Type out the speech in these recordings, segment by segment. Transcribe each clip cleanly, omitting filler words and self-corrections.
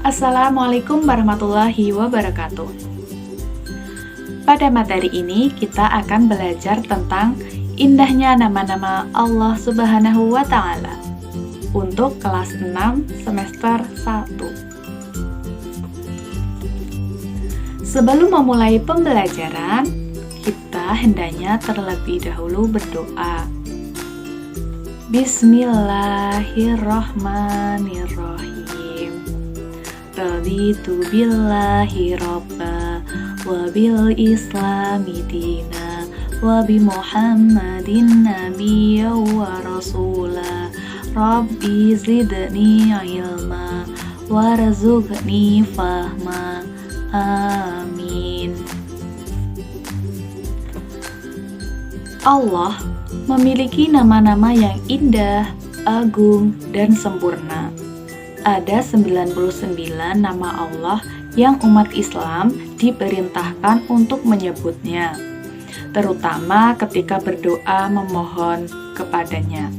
Assalamualaikum warahmatullahi wabarakatuh. Pada materi ini kita akan belajar tentang indahnya nama-nama Allah Subhanahu wa Ta'ala untuk kelas 6 semester 1. Sebelum memulai pembelajaran, kita hendaknya terlebih dahulu berdoa. Bismillahirrahmanirrahim. Raditu billahi robba wa bil islami dina wa bi muhammadin nabiyya wa rasula. Rabbi zidni ilma warzuqni fahma. Amin. Allah memiliki nama-nama yang indah, agung, dan sempurna. Ada 99 nama Allah yang umat Islam diperintahkan untuk menyebutnya, terutama ketika berdoa memohon kepadanya.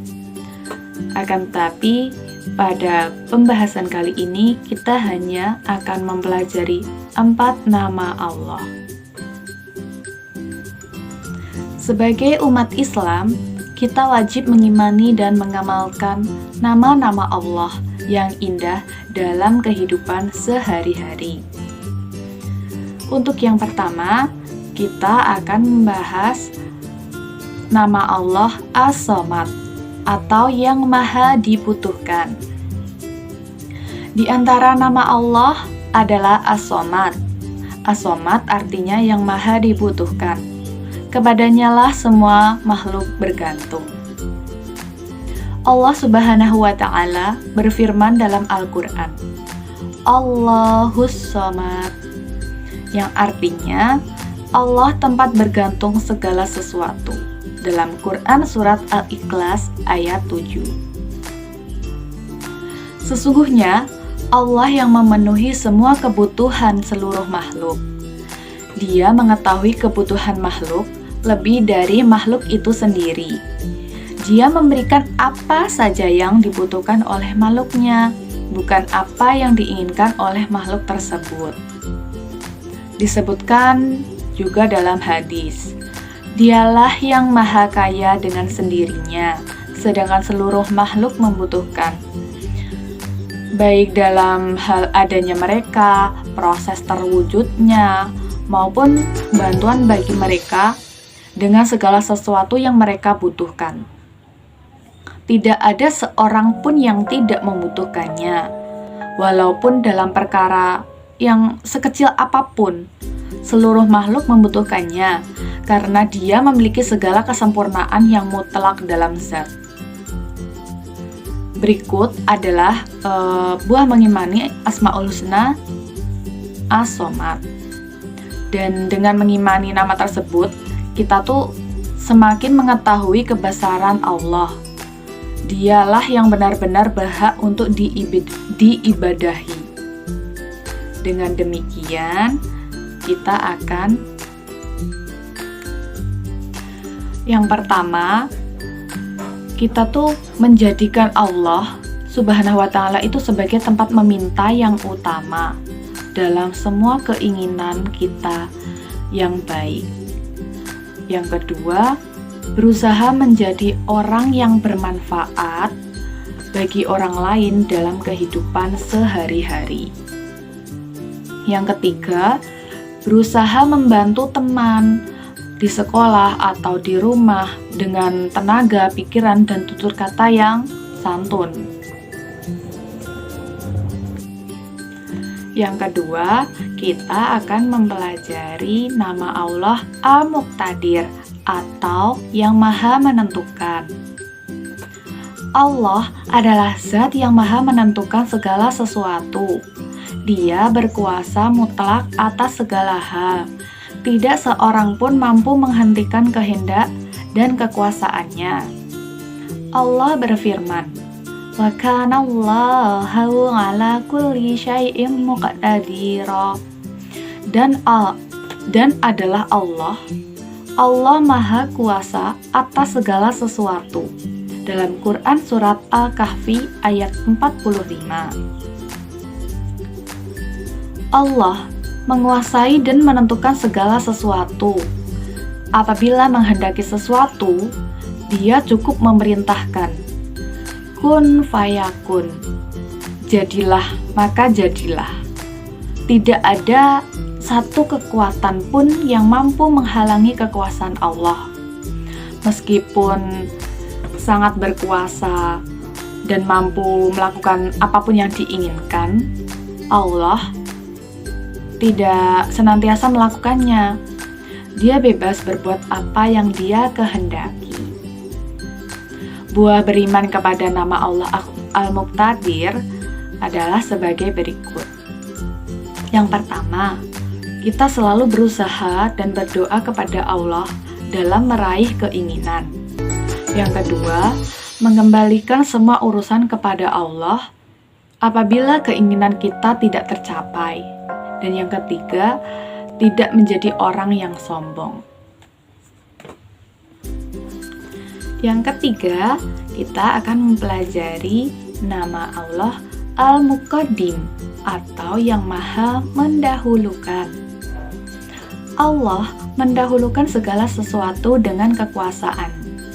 Akan tetapi, pada pembahasan kali ini kita hanya akan mempelajari 4 nama Allah. Sebagai umat Islam, kita wajib mengimani dan mengamalkan nama-nama Allah yang indah dalam kehidupan sehari-hari. Untuk yang pertama, kita akan membahas nama Allah As-Somad atau yang maha dibutuhkan. Di antara nama Allah adalah As-Somad. As-Somad artinya yang maha dibutuhkan. Kepadanyalah semua makhluk bergantung. Allah Subhanahu wa Ta'ala berfirman dalam Al-Quran, Allahus Somad, yang artinya Allah tempat bergantung segala sesuatu, dalam Quran surat Al-Ikhlas ayat 7. Sesungguhnya Allah yang memenuhi semua kebutuhan seluruh makhluk. Dia mengetahui kebutuhan makhluk lebih dari makhluk itu sendiri. Dia memberikan apa saja yang dibutuhkan oleh makhluknya, bukan apa yang diinginkan oleh makhluk tersebut. Disebutkan juga dalam hadis, Dialah yang maha kaya dengan sendirinya, sedangkan seluruh makhluk membutuhkan, baik dalam hal adanya mereka, proses terwujudnya, maupun bantuan bagi mereka dengan segala sesuatu yang mereka butuhkan. Tidak ada seorang pun yang tidak membutuhkannya, walaupun dalam perkara yang sekecil apapun. Seluruh makhluk membutuhkannya, karena dia memiliki segala kesempurnaan yang mutlak dalam zat. Berikut adalah buah mengimani Asmaul Husna As-Somad. Dan dengan mengimani nama tersebut, kita tuh semakin mengetahui kebesaran Allah. Dialah yang benar-benar berhak untuk diibadahi. Dengan demikian, kita akan yang pertama, kita tuh menjadikan Allah Subhanahu wa Ta'ala itu sebagai tempat meminta yang utama dalam semua keinginan kita yang baik. Yang kedua, berusaha menjadi orang yang bermanfaat bagi orang lain dalam kehidupan sehari-hari. Yang ketiga, berusaha membantu teman di sekolah atau di rumah dengan tenaga, pikiran, dan tutur kata yang santun. Yang kedua, kita akan mempelajari nama Allah Al-Muqtadir atau yang maha menentukan. Allah adalah zat yang maha menentukan segala sesuatu. Dia berkuasa mutlak atas segala hal. Tidak seorang pun mampu menghentikan kehendak dan kekuasaannya. Allah berfirman, Wa kana Allahu ala kulli syai'in muqtadira. Dan adalah Allah Maha Kuasa atas segala sesuatu. Dalam Quran Surat Al-Kahfi ayat 45. Allah menguasai dan menentukan segala sesuatu. Apabila menghendaki sesuatu, Dia cukup memerintahkan, kun fayakun, jadilah maka jadilah. Tidak ada satu kekuatan pun yang mampu menghalangi kekuasaan Allah. Meskipun sangat berkuasa dan mampu melakukan apapun yang diinginkan, Allah tidak senantiasa melakukannya. Dia bebas berbuat apa yang Dia kehendaki. Buah beriman kepada nama Allah Al-Muqtadir adalah sebagai berikut. Yang pertama, kita selalu berusaha dan berdoa kepada Allah dalam meraih keinginan. Yang kedua, mengembalikan semua urusan kepada Allah apabila keinginan kita tidak tercapai. Dan yang ketiga, tidak menjadi orang yang sombong. Yang ketiga, kita akan mempelajari nama Allah Al-Muqaddim atau yang Maha Mendahulukan. Allah mendahulukan segala sesuatu dengan kekuasaan,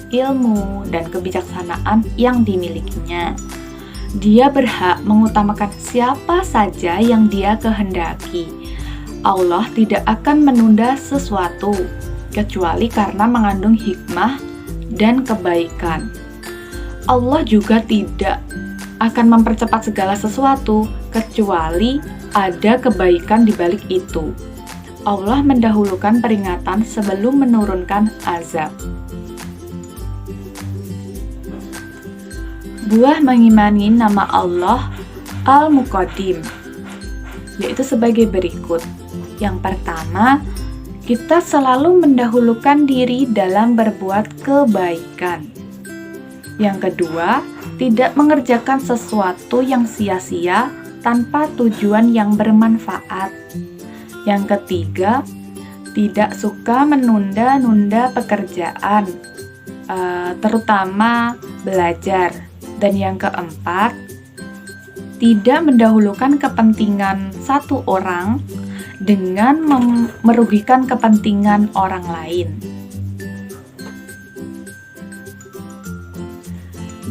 ilmu, dan kebijaksanaan yang dimilikinya. Dia berhak mengutamakan siapa saja yang Dia kehendaki. Allah tidak akan menunda sesuatu, kecuali karena mengandung hikmah dan kebaikan. Allah juga tidak akan mempercepat segala sesuatu, kecuali ada kebaikan di balik itu. Allah mendahulukan peringatan sebelum menurunkan azab. Buah mengimani nama Allah Al-Muqaddim, yaitu sebagai berikut. Yang pertama, kita selalu mendahulukan diri dalam berbuat kebaikan. Yang kedua, tidak mengerjakan sesuatu yang sia-sia tanpa tujuan yang bermanfaat. Yang ketiga, tidak suka menunda-nunda pekerjaan, terutama belajar. Dan yang keempat, tidak mendahulukan kepentingan satu orang dengan merugikan kepentingan orang lain.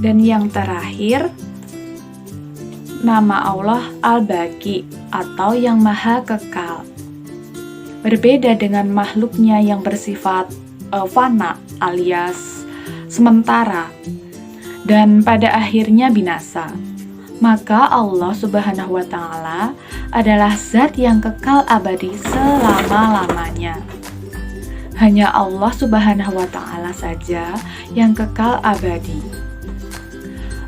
Dan yang terakhir, nama Allah Al-Baqi atau yang Maha Kekal. Berbeda dengan makhluknya yang bersifat fana alias sementara dan pada akhirnya binasa. Maka Allah Subhanahu wa Ta'ala adalah zat yang kekal abadi selama-lamanya. Hanya Allah Subhanahu wa Ta'ala saja yang kekal abadi.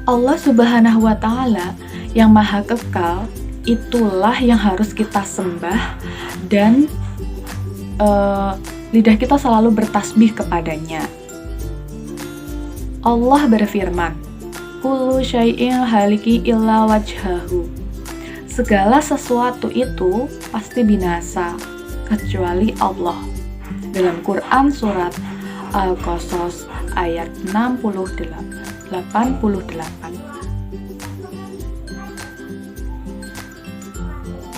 Allah Subhanahu wa Ta'ala yang maha kekal, itulah yang harus kita sembah dan lidah kita selalu bertasbih kepadanya. Allah berfirman, kullu syai'in haliki illa wajhahu. Segala sesuatu itu pasti binasa, kecuali Allah. Dalam Quran surat Al-Qasas ayat 88.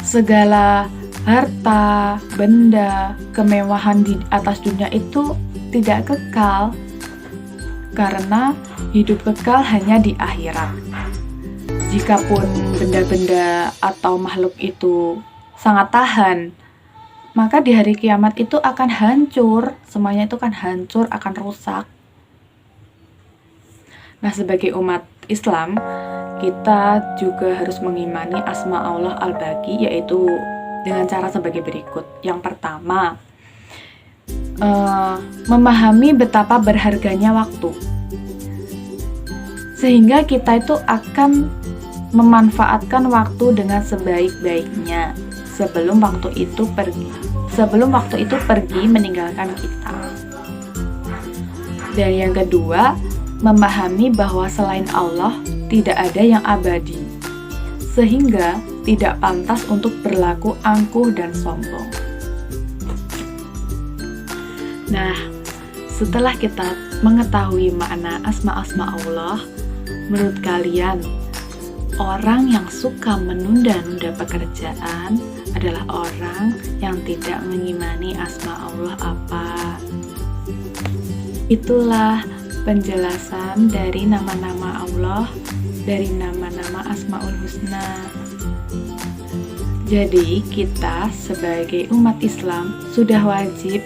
Segala harta, benda, kemewahan di atas dunia itu tidak kekal, karena hidup kekal hanya di akhirat. Jikapun benda-benda atau makhluk itu sangat tahan, maka di hari kiamat itu akan hancur, semuanya itu akan hancur, akan rusak. Nah, sebagai umat Islam, kita juga harus mengimani asma Allah Al-Baqi, yaitu dengan cara sebagai berikut. Yang pertama, memahami betapa berharganya waktu, sehingga kita itu akan memanfaatkan waktu dengan sebaik-baiknya sebelum waktu itu pergi meninggalkan kita. Dan yang kedua, memahami bahwa selain Allah tidak ada yang abadi, sehingga tidak pantas untuk berlaku angkuh dan sombong. Nah, setelah kita mengetahui makna asma-asma Allah, menurut kalian, orang yang suka menunda-nunda pekerjaan adalah orang yang tidak mengimani asma Allah apa. Itulah penjelasan dari nama-nama Allah, dari nama-nama Asmaul Husna. Jadi kita sebagai umat Islam sudah wajib,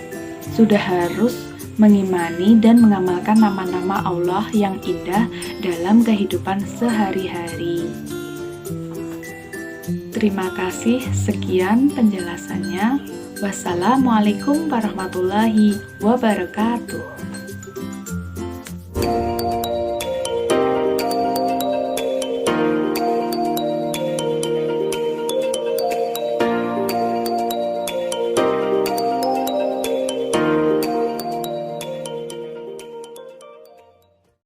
sudah harus mengimani dan mengamalkan nama-nama Allah yang indah dalam kehidupan sehari-hari. Terima kasih, sekian penjelasannya. Wassalamualaikum warahmatullahi wabarakatuh.